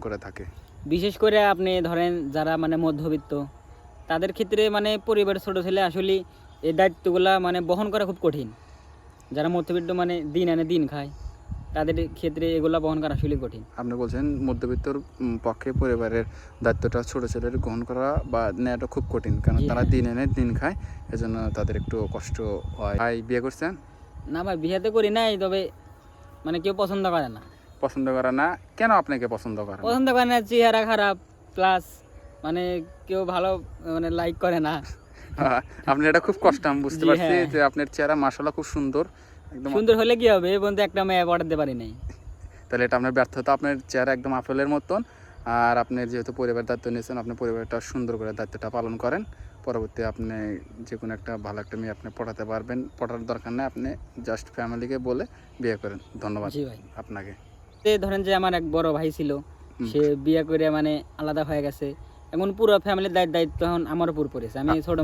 করে থাকে? বিশেষ করে আপনি ধরেন যারা মানে মধ্যবিত্ত তাদের ক্ষেত্রে মানে পরিবারের ছোট ছেলে আসলে এই দায়িত্বগুলা মানে বহন করা খুব কঠিন। যারা মধ্যবিত্ত মানে দিন আনে দিন খায় তাদের ক্ষেত্রে এগুলা বহন করা আসলে কঠিন। আপনি বলছেন মধ্যবিত্তর পক্ষে পরিবারের দায়িত্বটা ছোট ছেলের গ্রহণ করা বা নেওয়াটা খুব কঠিন, কারণ জি তারা হ্যাঁ। দিন এনে দিন খায়, এজন্য তাদের একটু কষ্ট হয়। ভাই বিয়ে করছেন? না ভাই বিয়েতে করি নাই, তবে মানে কেউ পছন্দ করে না। পছন্দ করে না? কেন আপনাকে পছন্দ করে না? পছন্দ করে না, চেহারা খারাপ, প্লাস মানে কেউ ভালো মানে লাইক করে না। আপনি এটা খুব কষ্ট, আমি বুঝতে জি পারছি হ্যাঁ। যে আপনার চেহারা মাশাআল্লাহ খুব সুন্দর একদম। সুন্দর হলে কি হবে, এই পর্যন্ত একটা মেয়ে পটাতে পারি নাই। তাহলে এটা আপনার ব্যর্থতা। আপনার চেহারা একদম আপেলের মতন। আর আপনি যেহেতু পরিবারের দায়িত্ব নিয়েছেন, আপনি পরিবারটা সুন্দর করে দায়িত্বটা পালন করেন। পরবর্তী আপনি যে কোনো একটা ভালো একটা মেয়ে আপনি পটাতে পারবেন। পটার দরকার নেই, আপনি জাস্ট ফ্যামিলিকে বলে বিয়ে করেন। ধন্যবাদ জি ভাই। আপনাকে। ধরেন যে আমার এক বড় ভাই ছিল, হুম। সে বিয়ে করে মানে আলাদা হয়ে গেছে। এখন পুরো ফ্যামিলির দায়িত্ব এখন আমার উপর পড়েছে। আমি ছোট